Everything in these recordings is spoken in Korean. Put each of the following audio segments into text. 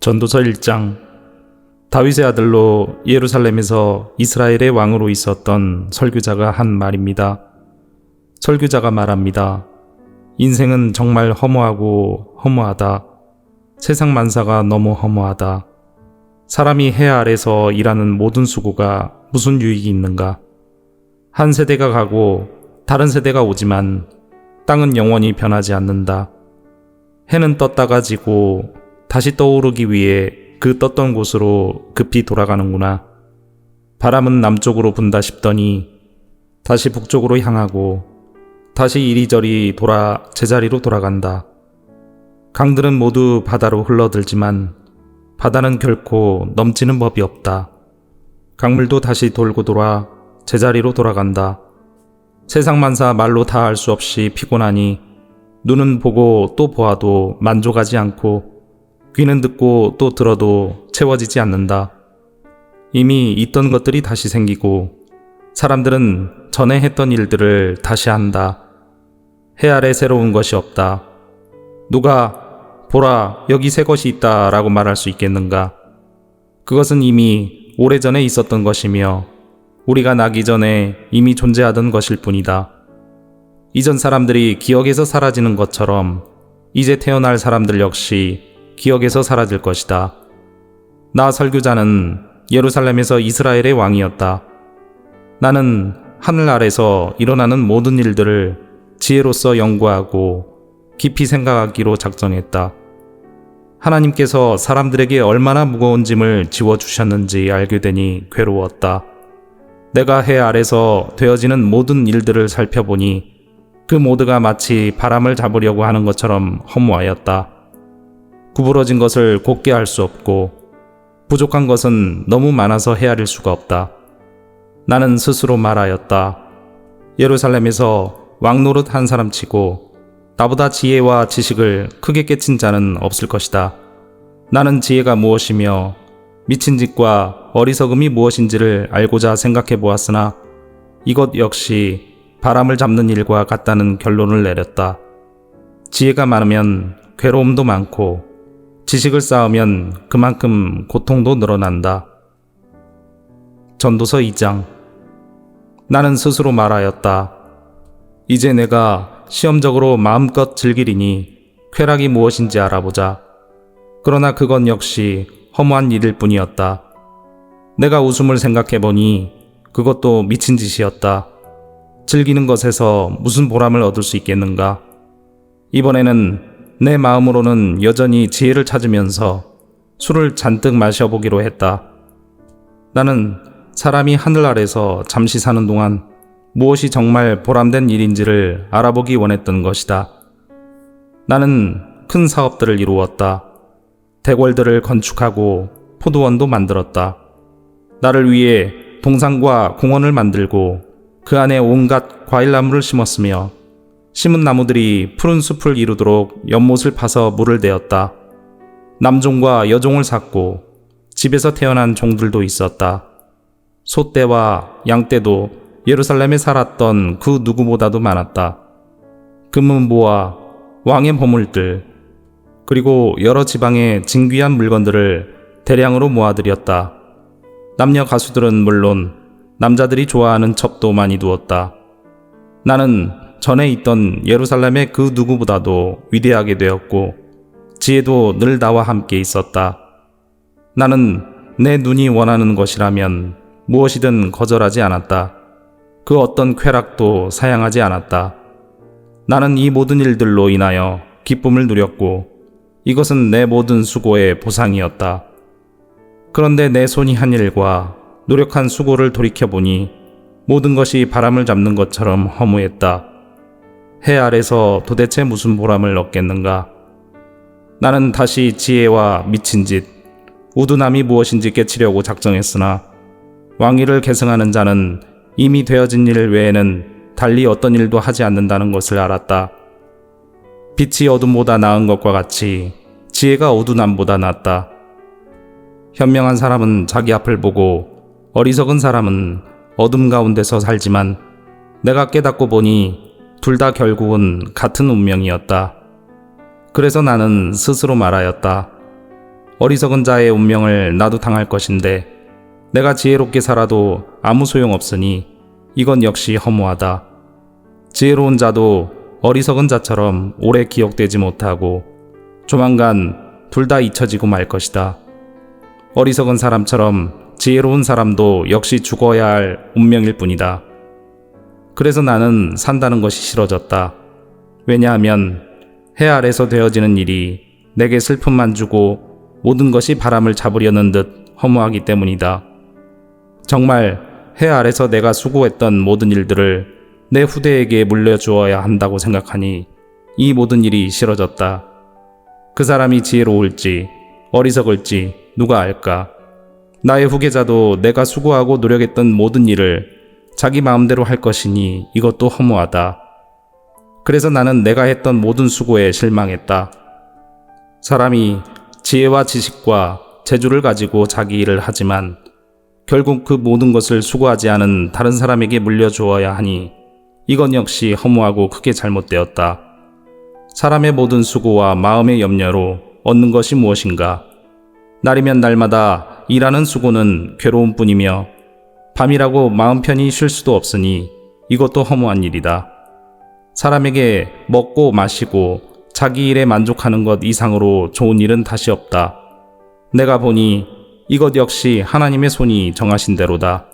전도서 1장. 다윗의 아들로 예루살렘에서 이스라엘의 왕으로 있었던 설교자가 한 말입니다. 설교자가 말합니다. 인생은 정말 허무하고 허무하다. 세상 만사가 너무 허무하다. 사람이 해 아래서 일하는 모든 수고가 무슨 유익이 있는가? 한 세대가 가고 다른 세대가 오지만 땅은 영원히 변하지 않는다. 해는 떴다가 지고 다시 떠오르기 위해 그 떴던 곳으로 급히 돌아가는구나. 바람은 남쪽으로 분다 싶더니 다시 북쪽으로 향하고 다시 이리저리 돌아 제자리로 돌아간다. 강들은 모두 바다로 흘러들지만 바다는 결코 넘치는 법이 없다. 강물도 다시 돌고 돌아 제자리로 돌아간다. 세상 만사 말로 다 알 수 없이 피곤하니 눈은 보고 또 보아도 만족하지 않고 귀는 듣고 또 들어도 채워지지 않는다. 이미 있던 것들이 다시 생기고 사람들은 전에 했던 일들을 다시 한다. 해 아래 새로운 것이 없다. 누가 보라 여기 새 것이 있다 라고 말할 수 있겠는가? 그것은 이미 오래전에 있었던 것이며 우리가 나기 전에 이미 존재하던 것일 뿐이다. 이전 사람들이 기억에서 사라지는 것처럼 이제 태어날 사람들 역시 기억에서 사라질 것이다. 나 설교자는 예루살렘에서 이스라엘의 왕이었다. 나는 하늘 아래서 일어나는 모든 일들을 지혜로서 연구하고 깊이 생각하기로 작정했다. 하나님께서 사람들에게 얼마나 무거운 짐을 지워주셨는지 알게 되니 괴로웠다. 내가 해 아래서 되어지는 모든 일들을 살펴보니 그 모두가 마치 바람을 잡으려고 하는 것처럼 허무하였다. 구부러진 것을 곧게 할 수 없고 부족한 것은 너무 많아서 헤아릴 수가 없다. 나는 스스로 말하였다. 예루살렘에서 왕노릇 한 사람치고 나보다 지혜와 지식을 크게 깨친 자는 없을 것이다. 나는 지혜가 무엇이며 미친 짓과 어리석음이 무엇인지를 알고자 생각해 보았으나 이것 역시 바람을 잡는 일과 같다는 결론을 내렸다. 지혜가 많으면 괴로움도 많고 지식을 쌓으면 그만큼 고통도 늘어난다. 전도서 2장. 나는 스스로 말하였다. 이제 내가 시험적으로 마음껏 즐기리니 쾌락이 무엇인지 알아보자. 그러나 그건 역시 허무한 일일 뿐이었다. 내가 웃음을 생각해보니 그것도 미친 짓이었다. 즐기는 것에서 무슨 보람을 얻을 수 있겠는가? 이번에는 내 마음으로는 여전히 지혜를 찾으면서 술을 잔뜩 마셔보기로 했다. 나는 사람이 하늘 아래서 잠시 사는 동안 무엇이 정말 보람된 일인지를 알아보기 원했던 것이다. 나는 큰 사업들을 이루었다. 대궐들을 건축하고 포도원도 만들었다. 나를 위해 동산과 공원을 만들고 그 안에 온갖 과일나무를 심었으며 심은 나무들이 푸른 숲을 이루도록 연못을 파서 물을 대었다. 남종과 여종을 샀고 집에서 태어난 종들도 있었다. 소떼와 양떼도 예루살렘에 살았던 그 누구보다도 많았다. 금은보와 왕의 보물들 그리고 여러 지방의 진귀한 물건들을 대량으로 모아들였다. 남녀 가수들은 물론 남자들이 좋아하는 첩도 많이 두었다. 나는 전에 있던 예루살렘의 그 누구보다도 위대하게 되었고 지혜도 늘 나와 함께 있었다. 나는 내 눈이 원하는 것이라면 무엇이든 거절하지 않았다. 그 어떤 쾌락도 사양하지 않았다. 나는 이 모든 일들로 인하여 기쁨을 누렸고 이것은 내 모든 수고의 보상이었다. 그런데 내 손이 한 일과 노력한 수고를 돌이켜보니 모든 것이 바람을 잡는 것처럼 허무했다. 해 아래서 도대체 무슨 보람을 얻겠는가? 나는 다시 지혜와 미친 짓, 우둔함이 무엇인지 깨치려고 작정했으나 왕위를 계승하는 자는 이미 되어진 일 외에는 달리 어떤 일도 하지 않는다는 것을 알았다. 빛이 어둠보다 나은 것과 같이 지혜가 우둔함보다 낫다. 현명한 사람은 자기 앞을 보고 어리석은 사람은 어둠 가운데서 살지만 내가 깨닫고 보니 둘 다 결국은 같은 운명이었다. 그래서 나는 스스로 말하였다. 어리석은 자의 운명을 나도 당할 것인데 내가 지혜롭게 살아도 아무 소용없으니 이건 역시 허무하다. 지혜로운 자도 어리석은 자처럼 오래 기억되지 못하고 조만간 둘 다 잊혀지고 말 것이다. 어리석은 사람처럼 지혜로운 사람도 역시 죽어야 할 운명일 뿐이다. 그래서 나는 산다는 것이 싫어졌다. 왜냐하면 해 아래서 되어지는 일이 내게 슬픔만 주고 모든 것이 바람을 잡으려는 듯 허무하기 때문이다. 정말 해 아래서 내가 수고했던 모든 일들을 내 후대에게 물려주어야 한다고 생각하니 이 모든 일이 싫어졌다. 그 사람이 지혜로울지 어리석을지 누가 알까? 나의 후계자도 내가 수고하고 노력했던 모든 일을 자기 마음대로 할 것이니 이것도 허무하다. 그래서 나는 내가 했던 모든 수고에 실망했다. 사람이 지혜와 지식과 재주를 가지고 자기 일을 하지만 결국 그 모든 것을 수고하지 않은 다른 사람에게 물려주어야 하니 이건 역시 허무하고 크게 잘못되었다. 사람의 모든 수고와 마음의 염려로 얻는 것이 무엇인가? 날이면 날마다 일하는 수고는 괴로움뿐이며 밤이라고 마음 편히 쉴 수도 없으니 이것도 허무한 일이다. 사람에게 먹고 마시고 자기 일에 만족하는 것 이상으로 좋은 일은 다시 없다. 내가 보니 이것 역시 하나님의 손이 정하신 대로다.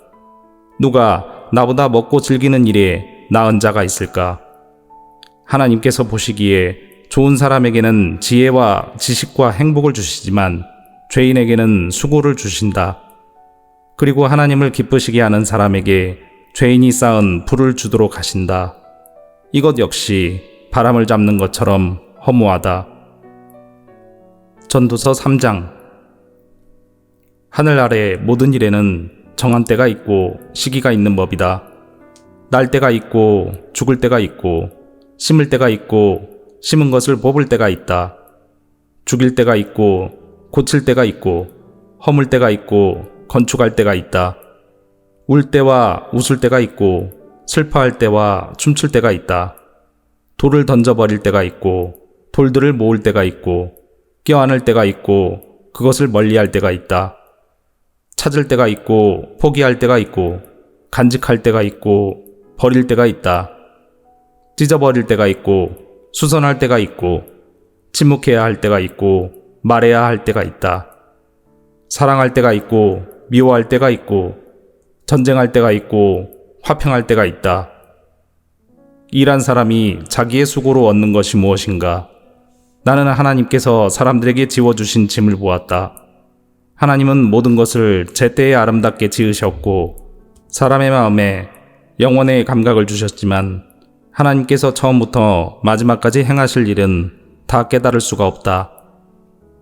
누가 나보다 먹고 즐기는 일에 나은 자가 있을까? 하나님께서 보시기에 좋은 사람에게는 지혜와 지식과 행복을 주시지만 죄인에게는 수고를 주신다. 그리고 하나님을 기쁘시게 하는 사람에게 죄인이 쌓은 불을 주도록 하신다. 이것 역시 바람을 잡는 것처럼 허무하다. 전도서 3장. 하늘 아래 모든 일에는 정한 때가 있고 시기가 있는 법이다. 날 때가 있고 죽을 때가 있고 심을 때가 있고 심은 것을 뽑을 때가 있다. 죽일 때가 있고 고칠 때가 있고 허물 때가 있고 건축할 때가 있다. 울 때와 웃을 때가 있고 슬퍼할 때와 춤출 때가 있다. 돌을 던져버릴 때가 있고 돌들을 모을 때가 있고 껴안을 때가 있고 그것을 멀리할 때가 있다. 찾을 때가 있고 포기할 때가 있고 간직할 때가 있고 버릴 때가 있다. 찢어버릴 때가 있고 수선할 때가 있고 침묵해야 할 때가 있고 말해야 할 때가 있다. 사랑할 때가 있고 미워할 때가 있고 전쟁할 때가 있고 화평할 때가 있다. 일한 사람이 자기의 수고로 얻는 것이 무엇인가? 나는 하나님께서 사람들에게 지워주신 짐을 보았다. 하나님은 모든 것을 제때에 아름답게 지으셨고 사람의 마음에 영원의 감각을 주셨지만 하나님께서 처음부터 마지막까지 행하실 일은 다 깨달을 수가 없다.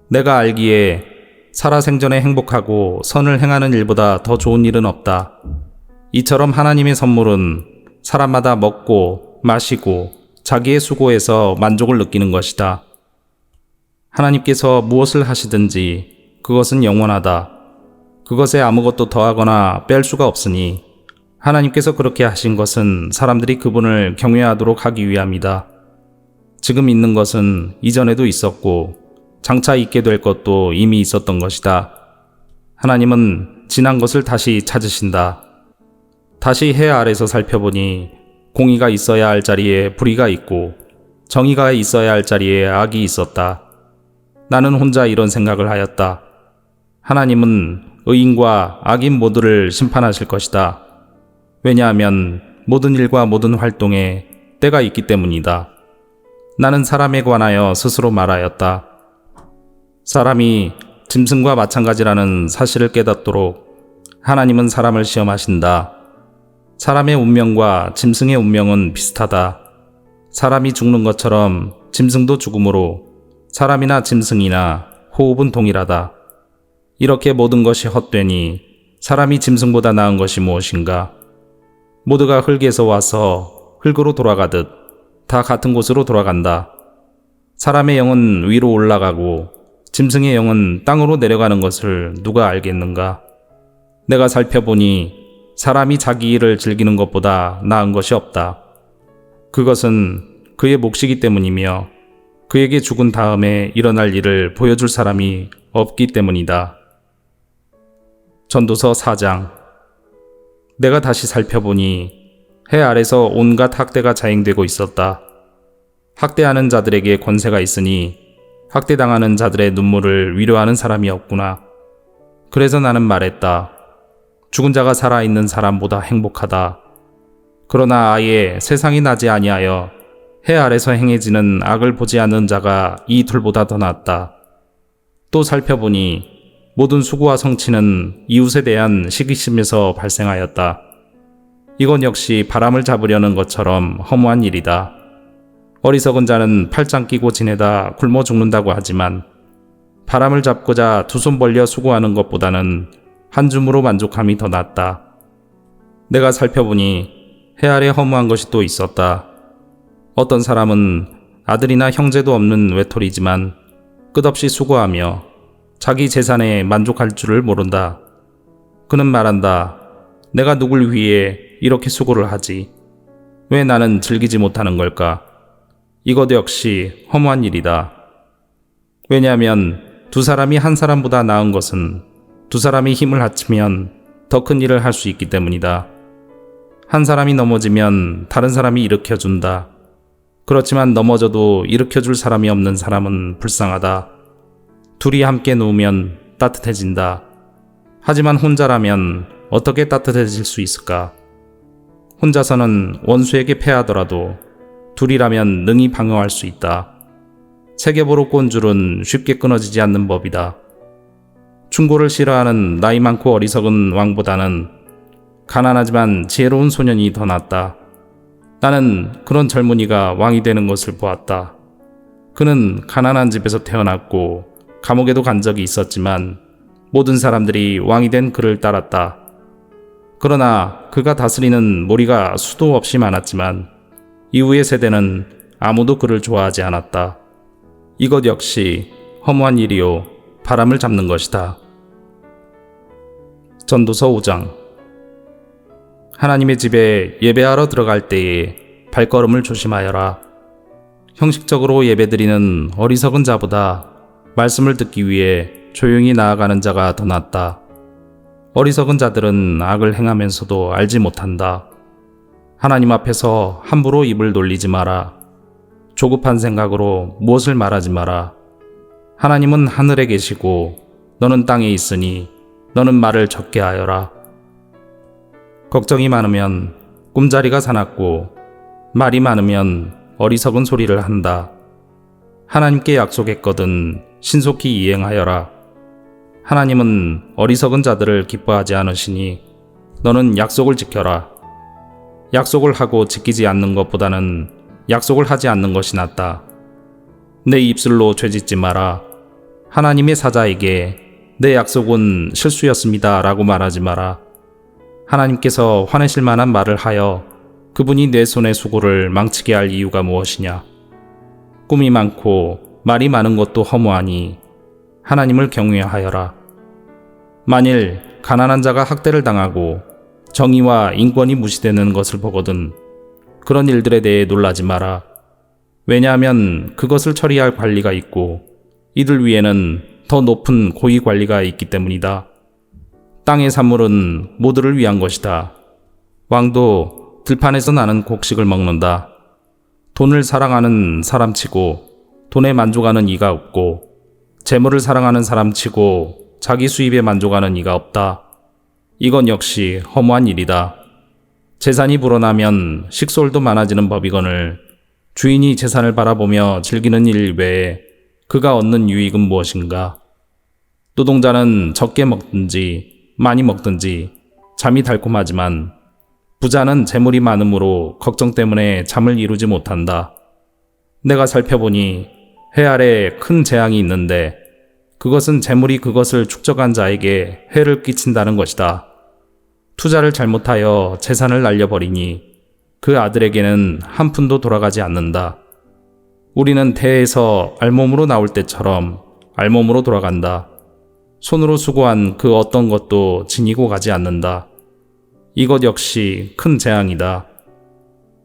내가 알기에 살아생전에 행복하고 선을 행하는 일보다 더 좋은 일은 없다. 이처럼 하나님의 선물은 사람마다 먹고 마시고 자기의 수고에서 만족을 느끼는 것이다. 하나님께서 무엇을 하시든지 그것은 영원하다. 그것에 아무것도 더하거나 뺄 수가 없으니 하나님께서 그렇게 하신 것은 사람들이 그분을 경외하도록 하기 위함이다. 지금 있는 것은 이전에도 있었고 장차 있게 될 것도 이미 있었던 것이다. 하나님은 지난 것을 다시 찾으신다. 다시 해 아래서 살펴보니 공의가 있어야 할 자리에 불의가 있고 정의가 있어야 할 자리에 악이 있었다. 나는 혼자 이런 생각을 하였다. 하나님은 의인과 악인 모두를 심판하실 것이다. 왜냐하면 모든 일과 모든 활동에 때가 있기 때문이다. 나는 사람에 관하여 스스로 말하였다. 사람이 짐승과 마찬가지라는 사실을 깨닫도록 하나님은 사람을 시험하신다. 사람의 운명과 짐승의 운명은 비슷하다. 사람이 죽는 것처럼 짐승도 죽음으로 사람이나 짐승이나 호흡은 동일하다. 이렇게 모든 것이 헛되니 사람이 짐승보다 나은 것이 무엇인가? 모두가 흙에서 와서 흙으로 돌아가듯 다 같은 곳으로 돌아간다. 사람의 영은 위로 올라가고 짐승의 영은 땅으로 내려가는 것을 누가 알겠는가? 내가 살펴보니 사람이 자기 일을 즐기는 것보다 나은 것이 없다. 그것은 그의 몫이기 때문이며 그에게 죽은 다음에 일어날 일을 보여줄 사람이 없기 때문이다. 전도서 4장. 내가 다시 살펴보니 해 아래서 온갖 학대가 자행되고 있었다. 학대하는 자들에게 권세가 있으니 학대당하는 자들의 눈물을 위로하는 사람이 없구나. 그래서 나는 말했다. 죽은 자가 살아있는 사람보다 행복하다. 그러나 아예 세상이 나지 아니하여 해 아래서 행해지는 악을 보지 않는 자가 이 둘보다 더 낫다. 또 살펴보니 모든 수고와 성취는 이웃에 대한 시기심에서 발생하였다. 이건 역시 바람을 잡으려는 것처럼 허무한 일이다. 어리석은 자는 팔짱 끼고 지내다 굶어 죽는다고 하지만 바람을 잡고자 두 손 벌려 수고하는 것보다는 한 줌으로 만족함이 더 낫다. 내가 살펴보니 해 아래 허무한 것이 또 있었다. 어떤 사람은 아들이나 형제도 없는 외톨이지만 끝없이 수고하며 자기 재산에 만족할 줄을 모른다. 그는 말한다. 내가 누굴 위해 이렇게 수고를 하지? 왜 나는 즐기지 못하는 걸까? 이것 역시 허무한 일이다. 왜냐하면 두 사람이 한 사람보다 나은 것은 두 사람이 힘을 합치면 더 큰 일을 할 수 있기 때문이다. 한 사람이 넘어지면 다른 사람이 일으켜준다. 그렇지만 넘어져도 일으켜줄 사람이 없는 사람은 불쌍하다. 둘이 함께 누우면 따뜻해진다. 하지만 혼자라면 어떻게 따뜻해질 수 있을까? 혼자서는 원수에게 패하더라도 둘이라면 능히 방어할 수 있다. 세계보로 꼰 줄은 쉽게 끊어지지 않는 법이다. 충고를 싫어하는 나이 많고 어리석은 왕보다는 가난하지만 지혜로운 소년이 더 낫다. 나는 그런 젊은이가 왕이 되는 것을 보았다. 그는 가난한 집에서 태어났고 감옥에도 간 적이 있었지만 모든 사람들이 왕이 된 그를 따랐다. 그러나 그가 다스리는 무리가 수도 없이 많았지만 이후의 세대는 아무도 그를 좋아하지 않았다. 이것 역시 허무한 일이요 바람을 잡는 것이다. 전도서 5장. 하나님의 집에 예배하러 들어갈 때에 발걸음을 조심하여라. 형식적으로 예배드리는 어리석은 자보다 말씀을 듣기 위해 조용히 나아가는 자가 더 낫다. 어리석은 자들은 악을 행하면서도 알지 못한다. 하나님 앞에서 함부로 입을 놀리지 마라. 조급한 생각으로 무엇을 말하지 마라. 하나님은 하늘에 계시고 너는 땅에 있으니 너는 말을 적게 하여라. 걱정이 많으면 꿈자리가 사납고 말이 많으면 어리석은 소리를 한다. 하나님께 약속했거든 신속히 이행하여라. 하나님은 어리석은 자들을 기뻐하지 않으시니 너는 약속을 지켜라. 약속을 하고 지키지 않는 것보다는 약속을 하지 않는 것이 낫다. 내 입술로 죄짓지 마라. 하나님의 사자에게 내 약속은 실수였습니다 라고 말하지 마라. 하나님께서 화내실 만한 말을 하여 그분이 내 손의 수고를 망치게 할 이유가 무엇이냐? 꿈이 많고 말이 많은 것도 허무하니 하나님을 경외하여라. 만일 가난한 자가 학대를 당하고 정의와 인권이 무시되는 것을 보거든 그런 일들에 대해 놀라지 마라. 왜냐하면 그것을 처리할 관리가 있고 이들 위에는 더 높은 고위 관리가 있기 때문이다. 땅의 산물은 모두를 위한 것이다. 왕도 들판에서 나는 곡식을 먹는다. 돈을 사랑하는 사람치고 돈에 만족하는 이가 없고 재물을 사랑하는 사람치고 자기 수입에 만족하는 이가 없다. 이건 역시 허무한 일이다. 재산이 불어나면 식솔도 많아지는 법이거늘 주인이 재산을 바라보며 즐기는 일 외에 그가 얻는 유익은 무엇인가? 노동자는 적게 먹든지 많이 먹든지 잠이 달콤하지만 부자는 재물이 많으므로 걱정 때문에 잠을 이루지 못한다. 내가 살펴보니 해 아래 큰 재앙이 있는데 그것은 재물이 그것을 축적한 자에게 해를 끼친다는 것이다. 투자를 잘못하여 재산을 날려버리니 그 아들에게는 한 푼도 돌아가지 않는다. 우리는 태에서 알몸으로 나올 때처럼 알몸으로 돌아간다. 손으로 수고한 그 어떤 것도 지니고 가지 않는다. 이것 역시 큰 재앙이다.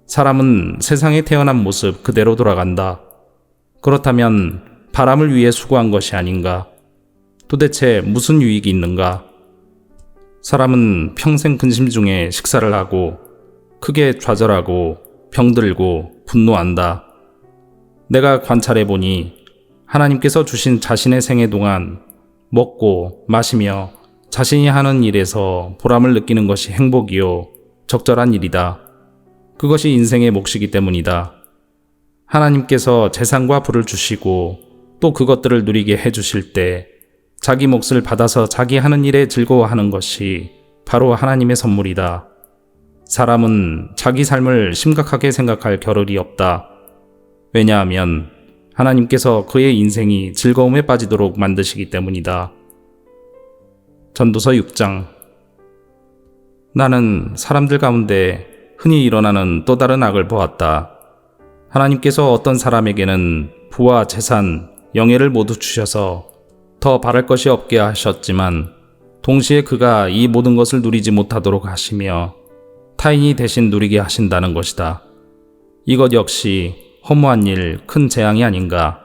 사람은 세상에 태어난 모습 그대로 돌아간다. 그렇다면 바람을 위해 수고한 것이 아닌가? 도대체 무슨 유익이 있는가? 사람은 평생 근심 중에 식사를 하고 크게 좌절하고 병들고 분노한다. 내가 관찰해보니 하나님께서 주신 자신의 생애 동안 먹고 마시며 자신이 하는 일에서 보람을 느끼는 것이 행복이요 적절한 일이다. 그것이 인생의 몫이기 때문이다. 하나님께서 재산과 부를 주시고 또 그것들을 누리게 해주실 때 자기 몫을 받아서 자기 하는 일에 즐거워하는 것이 바로 하나님의 선물이다. 사람은 자기 삶을 심각하게 생각할 겨를이 없다. 왜냐하면 하나님께서 그의 인생이 즐거움에 빠지도록 만드시기 때문이다. 전도서 6장. 나는 사람들 가운데 흔히 일어나는 또 다른 악을 보았다. 하나님께서 어떤 사람에게는 부와 재산, 영예를 모두 주셔서 더 바랄 것이 없게 하셨지만 동시에 그가 이 모든 것을 누리지 못하도록 하시며 타인이 대신 누리게 하신다는 것이다. 이것 역시 허무한 일, 큰 재앙이 아닌가.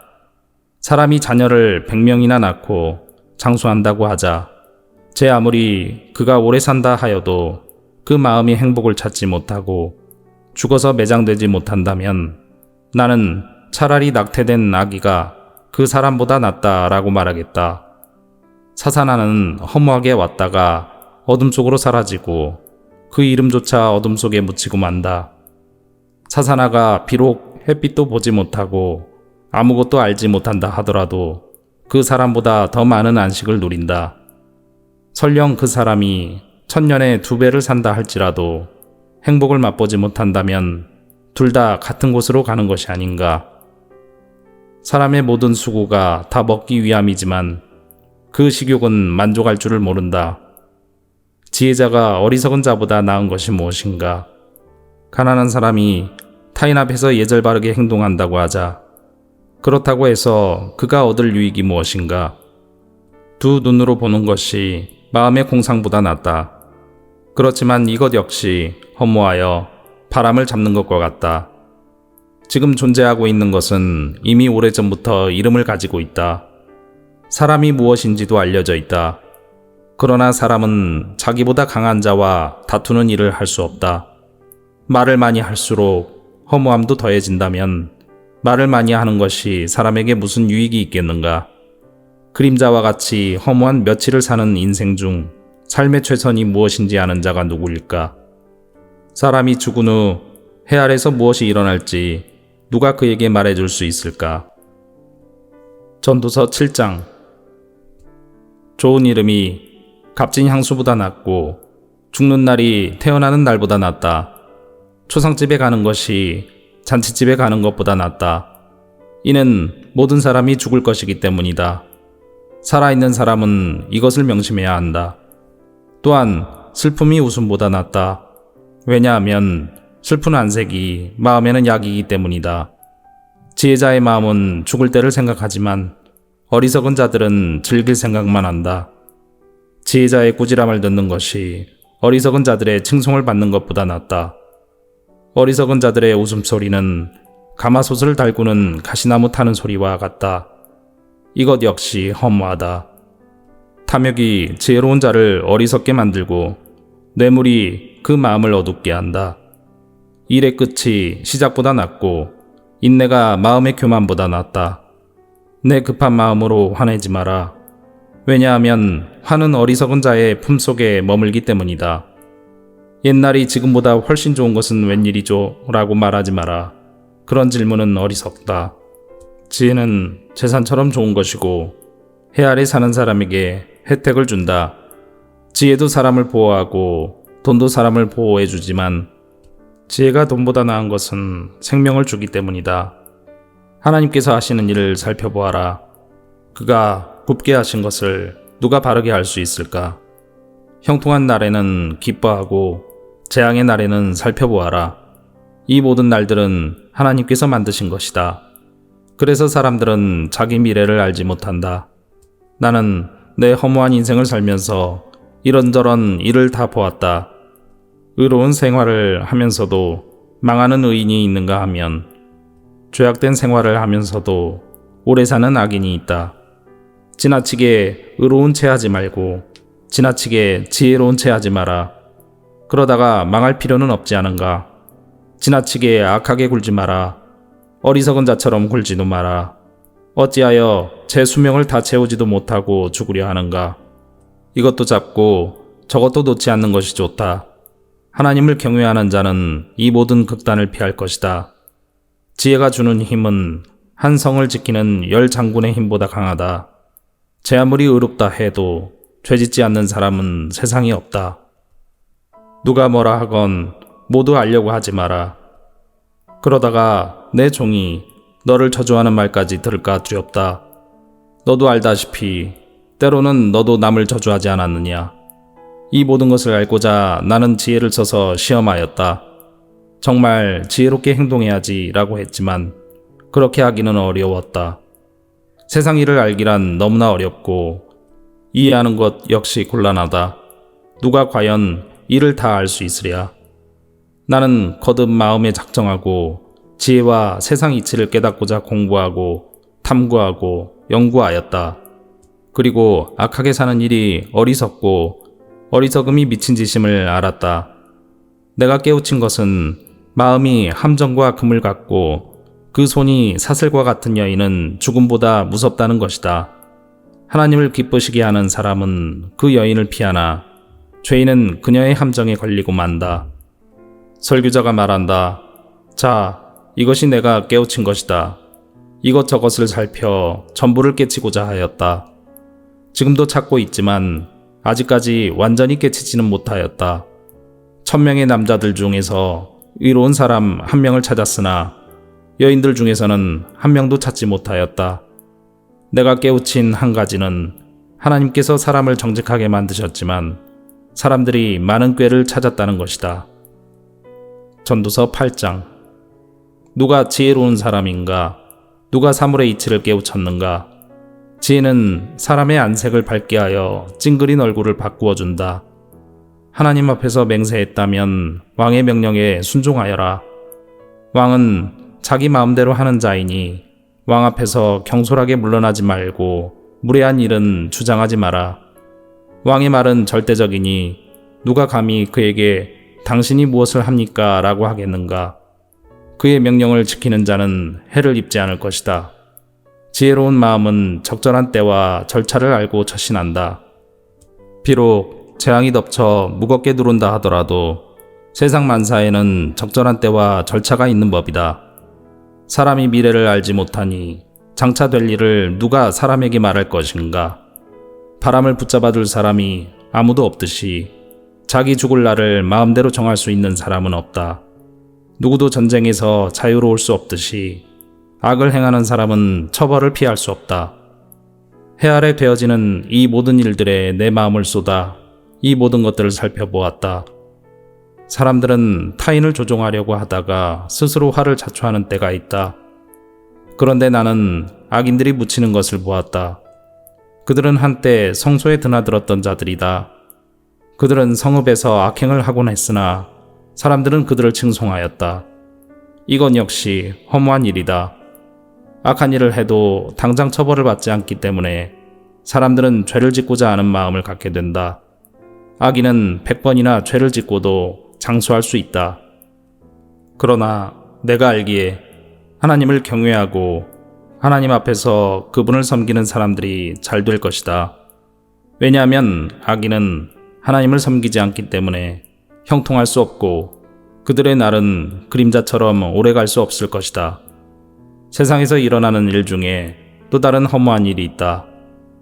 사람이 자녀를 100명이나 낳고 장수한다고 하자 제 아무리 그가 오래 산다 하여도 그 마음이 행복을 찾지 못하고 죽어서 매장되지 못한다면 나는 차라리 낙태된 아기가 그 사람보다 낫다라고 말하겠다. 사사나는 허무하게 왔다가 어둠 속으로 사라지고 그 이름조차 어둠 속에 묻히고 만다. 사사나가 비록 햇빛도 보지 못하고 아무것도 알지 못한다 하더라도 그 사람보다 더 많은 안식을 누린다. 설령 그 사람이 1000년에 2배를 산다 할지라도 행복을 맛보지 못한다면 둘 다 같은 곳으로 가는 것이 아닌가. 사람의 모든 수고가 다 먹기 위함이지만 그 식욕은 만족할 줄을 모른다. 지혜자가 어리석은 자보다 나은 것이 무엇인가. 가난한 사람이 타인 앞에서 예절바르게 행동한다고 하자 그렇다고 해서 그가 얻을 유익이 무엇인가. 두 눈으로 보는 것이 마음의 공상보다 낫다. 그렇지만 이것 역시 허무하여 바람을 잡는 것과 같다. 지금 존재하고 있는 것은 이미 오래전부터 이름을 가지고 있다. 사람이 무엇인지도 알려져 있다. 그러나 사람은 자기보다 강한 자와 다투는 일을 할 수 없다. 말을 많이 할수록 허무함도 더해진다면 말을 많이 하는 것이 사람에게 무슨 유익이 있겠는가. 그림자와 같이 허무한 며칠을 사는 인생 중 삶의 최선이 무엇인지 아는 자가 누구일까? 사람이 죽은 후 해 아래서 무엇이 일어날지 누가 그에게 말해줄 수 있을까? 전도서 7장. 좋은 이름이 값진 향수보다 낫고 죽는 날이 태어나는 날보다 낫다. 초상집에 가는 것이 잔치집에 가는 것보다 낫다. 이는 모든 사람이 죽을 것이기 때문이다. 살아있는 사람은 이것을 명심해야 한다. 또한 슬픔이 웃음보다 낫다. 왜냐하면 슬픈 안색이 마음에는 약이기 때문이다. 지혜자의 마음은 죽을 때를 생각하지만 어리석은 자들은 즐길 생각만 한다. 지혜자의 꾸지람을 듣는 것이 어리석은 자들의 칭송을 받는 것보다 낫다. 어리석은 자들의 웃음소리는 가마솥을 달구는 가시나무 타는 소리와 같다. 이것 역시 허무하다. 탐욕이 지혜로운 자를 어리석게 만들고 뇌물이 그 마음을 어둡게 한다. 일의 끝이 시작보다 낫고 인내가 마음의 교만보다 낫다. 내 급한 마음으로 화내지 마라. 왜냐하면 화는 어리석은 자의 품속에 머물기 때문이다. 옛날이 지금보다 훨씬 좋은 것은 웬일이죠? 라고 말하지 마라. 그런 질문은 어리석다. 지혜는 재산처럼 좋은 것이고 해 아래 사는 사람에게 혜택을 준다. 지혜도 사람을 보호하고 돈도 사람을 보호해주지만 지혜가 돈보다 나은 것은 생명을 주기 때문이다. 하나님께서 하시는 일을 살펴보아라. 그가 굽게 하신 것을 누가 바르게 할 수 있을까? 형통한 날에는 기뻐하고 재앙의 날에는 살펴보아라. 이 모든 날들은 하나님께서 만드신 것이다. 그래서 사람들은 자기 미래를 알지 못한다. 나는 내 허무한 인생을 살면서 이런저런 일을 다 보았다. 의로운 생활을 하면서도 망하는 의인이 있는가 하면 죄악된 생활을 하면서도 오래 사는 악인이 있다. 지나치게 의로운 채 하지 말고 지나치게 지혜로운 채 하지 마라. 그러다가 망할 필요는 없지 않은가. 지나치게 악하게 굴지 마라. 어리석은 자처럼 굴지도 마라. 어찌하여 제 수명을 다 채우지도 못하고 죽으려 하는가. 이것도 잡고 저것도 놓지 않는 것이 좋다. 하나님을 경외하는 자는 이 모든 극단을 피할 것이다. 지혜가 주는 힘은 한 성을 지키는 10장군의 힘보다 강하다. 제 아무리 의롭다 해도 죄짓지 않는 사람은 세상에 없다. 누가 뭐라 하건 모두 알려고 하지 마라. 그러다가 내 종이 너를 저주하는 말까지 들을까 두렵다. 너도 알다시피 때로는 너도 남을 저주하지 않았느냐. 이 모든 것을 알고자 나는 지혜를 써서 시험하였다. 정말 지혜롭게 행동해야지 라고 했지만 그렇게 하기는 어려웠다. 세상 일을 알기란 너무나 어렵고 이해하는 것 역시 곤란하다. 누가 과연 이를 다 알 수 있으랴. 나는 거듭 마음에 작정하고 지혜와 세상 이치를 깨닫고자 공부하고 탐구하고 연구하였다. 그리고 악하게 사는 일이 어리석고 어리석음이 미친 짓임을 알았다. 내가 깨우친 것은 마음이 함정과 금을 갖고 그 손이 사슬과 같은 여인은 죽음보다 무섭다는 것이다. 하나님을 기쁘시게 하는 사람은 그 여인을 피하나 죄인은 그녀의 함정에 걸리고 만다. 설교자가 말한다. 자, 이것이 내가 깨우친 것이다. 이것저것을 살펴 전부를 깨치고자 하였다. 지금도 찾고 있지만 아직까지 완전히 깨치지는 못하였다. 1000명의 남자들 중에서 의로운 사람 1명을 찾았으나 여인들 중에서는 1명도 찾지 못하였다. 내가 깨우친 한 가지는 하나님께서 사람을 정직하게 만드셨지만 사람들이 많은 꾀를 찾았다는 것이다. 전도서 8장. 누가 지혜로운 사람인가? 누가 사물의 이치를 깨우쳤는가? 지혜는 사람의 안색을 밝게 하여 찡그린 얼굴을 바꾸어 준다. 하나님 앞에서 맹세했다면 왕의 명령에 순종하여라. 왕은 자기 마음대로 하는 자이니 왕 앞에서 경솔하게 물러나지 말고 무례한 일은 주장하지 마라. 왕의 말은 절대적이니 누가 감히 그에게 당신이 무엇을 합니까? 라고 하겠는가? 그의 명령을 지키는 자는 해를 입지 않을 것이다. 지혜로운 마음은 적절한 때와 절차를 알고 처신한다. 비록 재앙이 덮쳐 무겁게 누른다 하더라도 세상 만사에는 적절한 때와 절차가 있는 법이다. 사람이 미래를 알지 못하니 장차 될 일을 누가 사람에게 말할 것인가? 바람을 붙잡아 둘 사람이 아무도 없듯이 자기 죽을 날을 마음대로 정할 수 있는 사람은 없다. 누구도 전쟁에서 자유로울 수 없듯이 악을 행하는 사람은 처벌을 피할 수 없다. 해 아래 되어지는 이 모든 일들에 내 마음을 쏟아 이 모든 것들을 살펴보았다. 사람들은 타인을 조종하려고 하다가 스스로 화를 자초하는 때가 있다. 그런데 나는 악인들이 묻히는 것을 보았다. 그들은 한때 성소에 드나들었던 자들이다. 그들은 성읍에서 악행을 하곤 했으나 사람들은 그들을 칭송하였다. 이건 역시 허무한 일이다. 악한 일을 해도 당장 처벌을 받지 않기 때문에 사람들은 죄를 짓고자 하는 마음을 갖게 된다. 악인은 100번이나 죄를 짓고도 장수할 수 있다. 그러나 내가 알기에 하나님을 경외하고 하나님 앞에서 그분을 섬기는 사람들이 잘 될 것이다. 왜냐하면 악인은 하나님을 섬기지 않기 때문에 형통할 수 없고 그들의 날은 그림자처럼 오래 갈 수 없을 것이다. 세상에서 일어나는 일 중에 또 다른 허무한 일이 있다.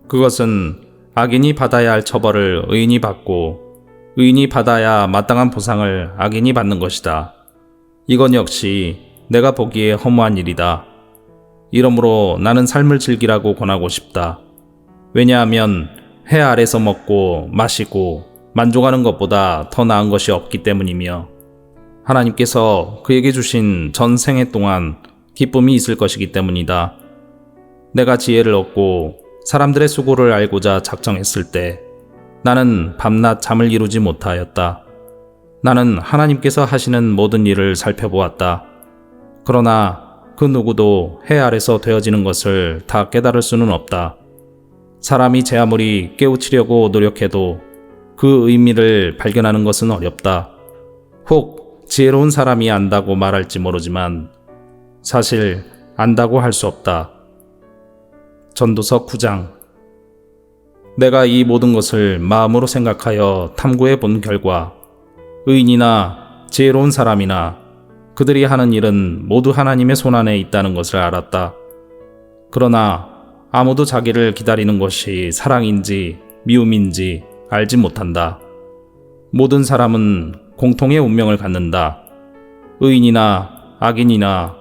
그것은 악인이 받아야 할 처벌을 의인이 받고 의인이 받아야 마땅한 보상을 악인이 받는 것이다. 이건 역시 내가 보기에 허무한 일이다. 이러므로 나는 삶을 즐기라고 권하고 싶다. 왜냐하면 해 아래서 먹고 마시고 만족하는 것보다 더 나은 것이 없기 때문이며 하나님께서 그에게 주신 전 생애 동안 기쁨이 있을 것이기 때문이다. 내가 지혜를 얻고 사람들의 수고를 알고자 작정했을 때 나는 밤낮 잠을 이루지 못하였다. 나는 하나님께서 하시는 모든 일을 살펴보았다. 그러나 그 누구도 해 아래서 되어지는 것을 다 깨달을 수는 없다. 사람이 제 아무리 깨우치려고 노력해도 그 의미를 발견하는 것은 어렵다. 혹 지혜로운 사람이 안다고 말할지 모르지만 사실 안다고 할 수 없다. 전도서 9장. 내가 이 모든 것을 마음으로 생각하여 탐구해 본 결과 의인이나 지혜로운 사람이나 그들이 하는 일은 모두 하나님의 손안에 있다는 것을 알았다. 그러나 아무도 자기를 기다리는 것이 사랑인지 미움인지 알지 못한다. 모든 사람은 공통의 운명을 갖는다. 의인이나 악인이나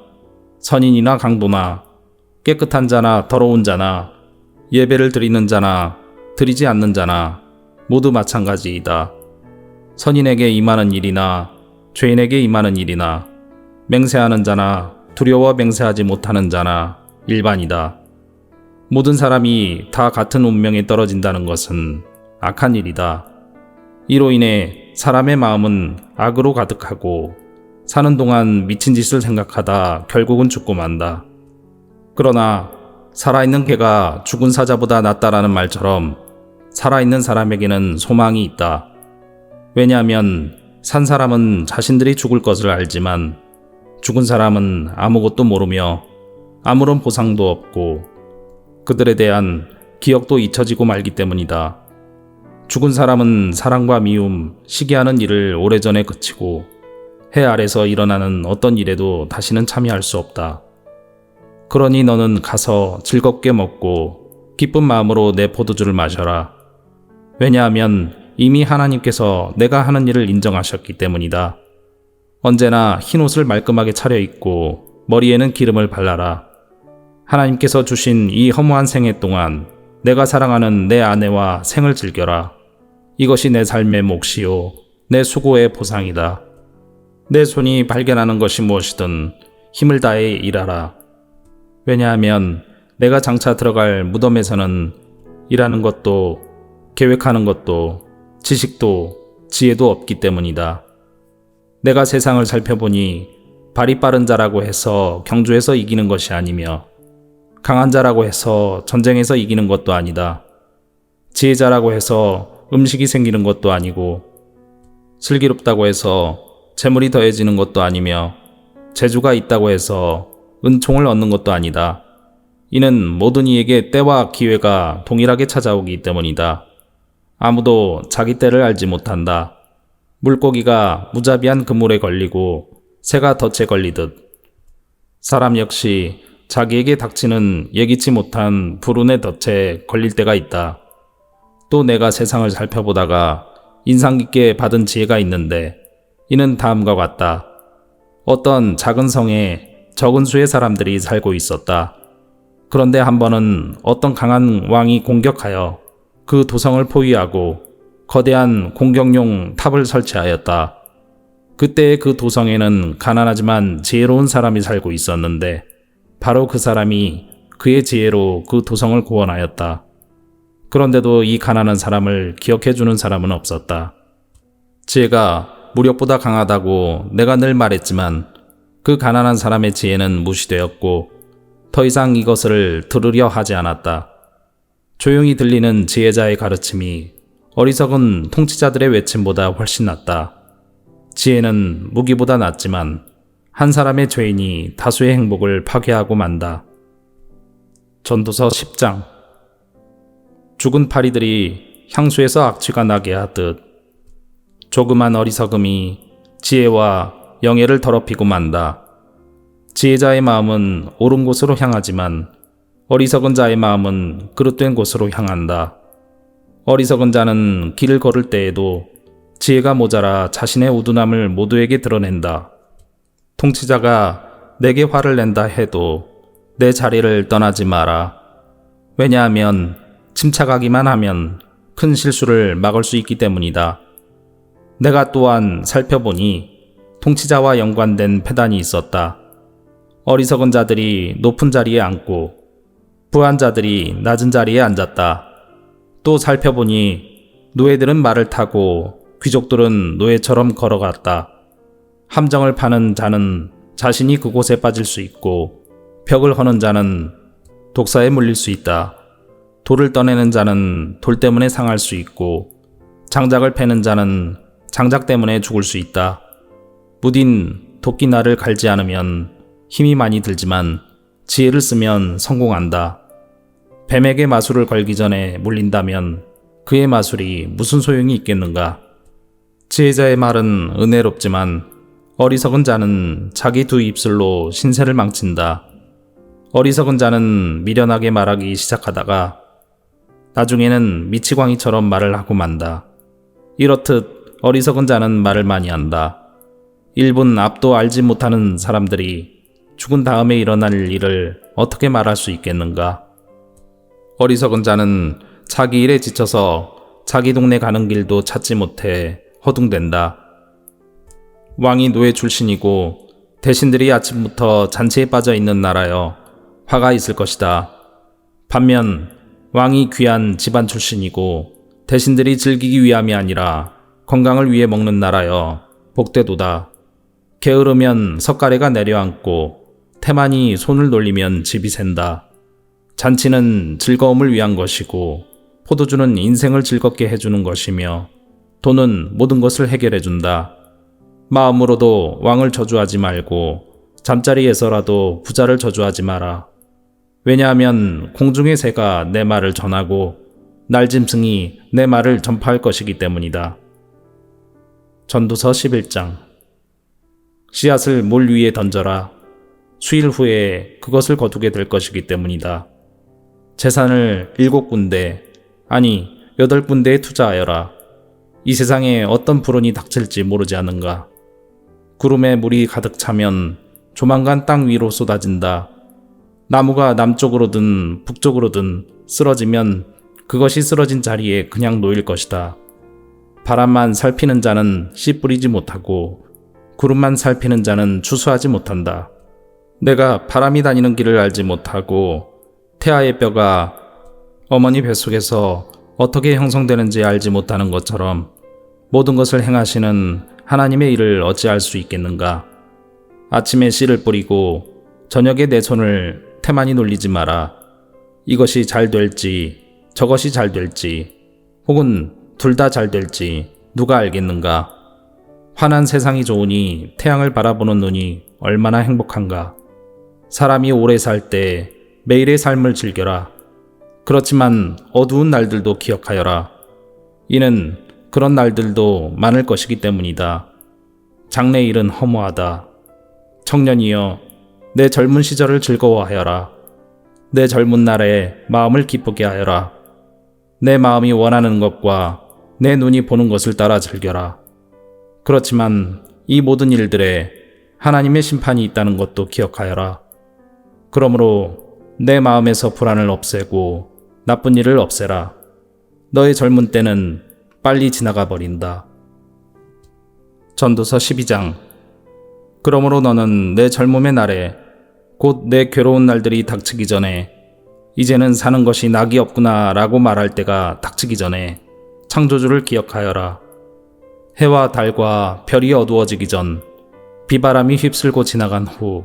선인이나 강도나 깨끗한 자나 더러운 자나 예배를 드리는 자나 드리지 않는 자나 모두 마찬가지이다. 선인에게 임하는 일이나 죄인에게 임하는 일이나 맹세하는 자나 두려워 맹세하지 못하는 자나 일반이다. 모든 사람이 다 같은 운명에 떨어진다는 것은 악한 일이다. 이로 인해 사람의 마음은 악으로 가득하고 사는 동안 미친 짓을 생각하다 결국은 죽고 만다. 그러나 살아있는 개가 죽은 사자보다 낫다라는 말처럼 살아있는 사람에게는 소망이 있다. 왜냐하면 산 사람은 자신들이 죽을 것을 알지만 죽은 사람은 아무것도 모르며 아무런 보상도 없고 그들에 대한 기억도 잊혀지고 말기 때문이다. 죽은 사람은 사랑과 미움, 시기하는 일을 오래전에 그치고 해 아래서 일어나는 어떤 일에도 다시는 참여할 수 없다. 그러니 너는 가서 즐겁게 먹고 기쁜 마음으로 내 포도주를 마셔라. 왜냐하면 이미 하나님께서 내가 하는 일을 인정하셨기 때문이다. 언제나 흰 옷을 말끔하게 차려입고 머리에는 기름을 발라라. 하나님께서 주신 이 허무한 생애 동안 내가 사랑하는 내 아내와 생을 즐겨라. 이것이 내 삶의 몫이요 내 수고의 보상이다. 내 손이 발견하는 것이 무엇이든 힘을 다해 일하라. 왜냐하면 내가 장차 들어갈 무덤에서는 일하는 것도 계획하는 것도 지식도 지혜도 없기 때문이다. 내가 세상을 살펴보니 발이 빠른 자라고 해서 경주에서 이기는 것이 아니며 강한 자라고 해서 전쟁에서 이기는 것도 아니다. 지혜자라고 해서 음식이 생기는 것도 아니고 슬기롭다고 해서 재물이 더해지는 것도 아니며 재주가 있다고 해서 은총을 얻는 것도 아니다. 이는 모든 이에게 때와 기회가 동일하게 찾아오기 때문이다. 아무도 자기 때를 알지 못한다. 물고기가 무자비한 그물에 걸리고 새가 덫에 걸리듯 사람 역시 자기에게 닥치는 예기치 못한 불운의 덫에 걸릴 때가 있다. 또 내가 세상을 살펴보다가 인상 깊게 받은 지혜가 있는데 이는 다음과 같다. 어떤 작은 성에 적은 수의 사람들이 살고 있었다. 그런데 한 번은 어떤 강한 왕이 공격하여 그 도성을 포위하고 거대한 공격용 탑을 설치하였다. 그때 그 도성에는 가난하지만 지혜로운 사람이 살고 있었는데 바로 그 사람이 그의 지혜로 그 도성을 구원하였다. 그런데도 이 가난한 사람을 기억해주는 사람은 없었다. 지혜가 무력보다 강하다고 내가 늘 말했지만 그 가난한 사람의 지혜는 무시되었고 더 이상 이것을 들으려 하지 않았다. 조용히 들리는 지혜자의 가르침이 어리석은 통치자들의 외침보다 훨씬 낫다. 지혜는 무기보다 낫지만 한 사람의 죄인이 다수의 행복을 파괴하고 만다. 전도서 10장. 죽은 파리들이 향수에서 악취가 나게 하듯 조그만 어리석음이 지혜와 영예를 더럽히고 만다. 지혜자의 마음은 옳은 곳으로 향하지만 어리석은 자의 마음은 그릇된 곳으로 향한다. 어리석은 자는 길을 걸을 때에도 지혜가 모자라 자신의 우둔함을 모두에게 드러낸다. 통치자가 내게 화를 낸다 해도 내 자리를 떠나지 마라. 왜냐하면 침착하기만 하면 큰 실수를 막을 수 있기 때문이다. 내가 또한 살펴보니 통치자와 연관된 패단이 있었다. 어리석은 자들이 높은 자리에 앉고 부한 자들이 낮은 자리에 앉았다. 또 살펴보니 노예들은 말을 타고 귀족들은 노예처럼 걸어갔다. 함정을 파는 자는 자신이 그곳에 빠질 수 있고 벽을 허는 자는 독사에 물릴 수 있다. 돌을 떠내는 자는 돌 때문에 상할 수 있고 장작을 패는 자는 장작 때문에 죽을 수 있다. 무딘 도끼날을 갈지 않으면 힘이 많이 들지만 지혜를 쓰면 성공한다. 뱀에게 마술을 걸기 전에 물린다면 그의 마술이 무슨 소용이 있겠는가? 지혜자의 말은 은혜롭지만 어리석은 자는 자기 두 입술로 신세를 망친다. 어리석은 자는 미련하게 말하기 시작하다가 나중에는 미치광이처럼 말을 하고 만다. 이렇듯 어리석은 자는 말을 많이 한다. 1분 앞도 알지 못하는 사람들이 죽은 다음에 일어날 일을 어떻게 말할 수 있겠는가? 어리석은 자는 자기 일에 지쳐서 자기 동네 가는 길도 찾지 못해 허둥댄다. 왕이 노예 출신이고 대신들이 아침부터 잔치에 빠져 있는 나라여 화가 있을 것이다. 반면 왕이 귀한 집안 출신이고 대신들이 즐기기 위함이 아니라 건강을 위해 먹는 나라여 복되도다. 게으르면 석가래가 내려앉고 태만이 손을 놀리면 집이 샌다. 잔치는 즐거움을 위한 것이고 포도주는 인생을 즐겁게 해주는 것이며 돈은 모든 것을 해결해준다. 마음으로도 왕을 저주하지 말고 잠자리에서라도 부자를 저주하지 마라. 왜냐하면 공중의 새가 내 말을 전하고 날짐승이 내 말을 전파할 것이기 때문이다. 전도서 11장. 씨앗을 물 위에 던져라. 수일 후에 그것을 거두게 될 것이기 때문이다. 재산을 7군데, 아니 8군데에 투자하여라. 이 세상에 어떤 불운이 닥칠지 모르지 않은가. 구름에 물이 가득 차면 조만간 땅 위로 쏟아진다. 나무가 남쪽으로든 북쪽으로든 쓰러지면 그것이 쓰러진 자리에 그냥 놓일 것이다. 바람만 살피는 자는 씨 뿌리지 못하고 구름만 살피는 자는 추수하지 못한다. 내가 바람이 다니는 길을 알지 못하고 태아의 뼈가 어머니 뱃속에서 어떻게 형성되는지 알지 못하는 것처럼 모든 것을 행하시는 하나님의 일을 어찌 알 수 있겠는가? 아침에 씨를 뿌리고 저녁에 내 손을 태만히 놀리지 마라. 이것이 잘 될지 저것이 잘 될지 혹은 둘 다 잘 될지 누가 알겠는가? 환한 세상이 좋으니 태양을 바라보는 눈이 얼마나 행복한가? 사람이 오래 살 때 매일의 삶을 즐겨라. 그렇지만 어두운 날들도 기억하여라. 이는 그런 날들도 많을 것이기 때문이다. 장래일은 허무하다. 청년이여, 내 젊은 시절을 즐거워하여라. 내 젊은 날에 마음을 기쁘게 하여라. 내 마음이 원하는 것과 내 눈이 보는 것을 따라 즐겨라. 그렇지만 이 모든 일들에 하나님의 심판이 있다는 것도 기억하여라. 그러므로 내 마음에서 불안을 없애고 나쁜 일을 없애라. 너의 젊은 때는 빨리 지나가 버린다. 전도서 12장. 그러므로 너는 내 젊음의 날에 곧 내 괴로운 날들이 닥치기 전에 이제는 사는 것이 낙이 없구나 라고 말할 때가 닥치기 전에 창조주를 기억하여라. 해와 달과 별이 어두워지기 전 비바람이 휩쓸고 지나간 후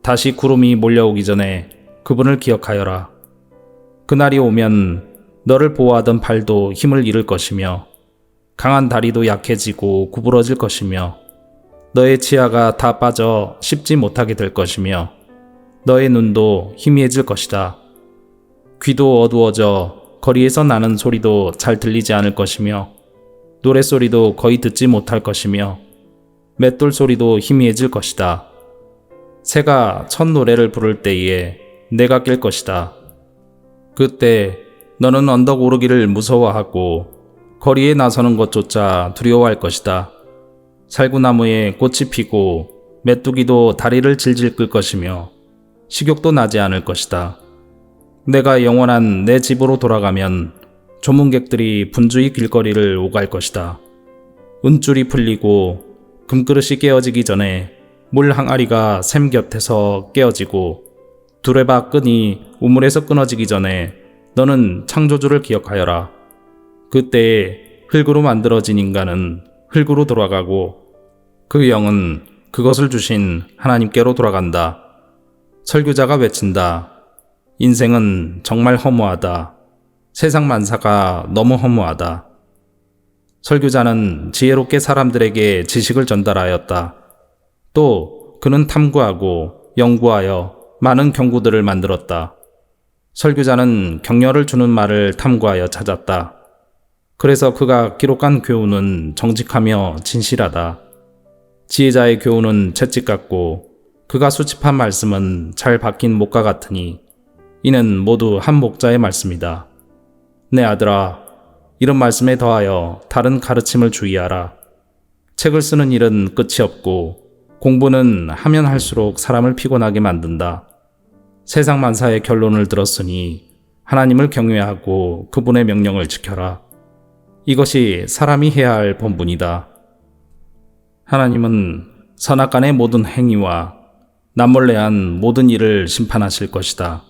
다시 구름이 몰려오기 전에 그분을 기억하여라. 그날이 오면 너를 보호하던 발도 힘을 잃을 것이며 강한 다리도 약해지고 구부러질 것이며 너의 치아가 다 빠져 씹지 못하게 될 것이며 너의 눈도 희미해질 것이다. 귀도 어두워져 거리에서 나는 소리도 잘 들리지 않을 것이며 노랫소리도 거의 듣지 못할 것이며 맷돌 소리도 희미해질 것이다. 새가 첫 노래를 부를 때에 내가 깰 것이다. 그때 너는 언덕 오르기를 무서워하고 거리에 나서는 것조차 두려워할 것이다. 살구나무에 꽃이 피고 메뚜기도 다리를 질질 끌 것이며 식욕도 나지 않을 것이다. 내가 영원한 내 집으로 돌아가면 조문객들이 분주히 길거리를 오갈 것이다. 은줄이 풀리고 금그릇이 깨어지기 전에 물 항아리가 샘 곁에서 깨어지고 두레박 끈이 우물에서 끊어지기 전에 너는 창조주를 기억하여라. 그때에 흙으로 만들어진 인간은 흙으로 돌아가고 그 영은 그것을 주신 하나님께로 돌아간다. 설교자가 외친다. 인생은 정말 허무하다. 세상 만사가 너무 허무하다. 설교자는 지혜롭게 사람들에게 지식을 전달하였다. 또 그는 탐구하고 연구하여 많은 경구들을 만들었다. 설교자는 격려를 주는 말을 탐구하여 찾았다. 그래서 그가 기록한 교훈은 정직하며 진실하다. 지혜자의 교훈은 채찍 같고 그가 수집한 말씀은 잘 박힌 목과 같으니 이는 모두 한 목자의 말씀이다. 내 아들아, 이런 말씀에 더하여 다른 가르침을 주의하라. 책을 쓰는 일은 끝이 없고 공부는 하면 할수록 사람을 피곤하게 만든다. 세상 만사의 결론을 들었으니 하나님을 경외하고 그분의 명령을 지켜라. 이것이 사람이 해야 할 본분이다. 하나님은 선악간의 모든 행위와 남몰래 한 모든 일을 심판하실 것이다.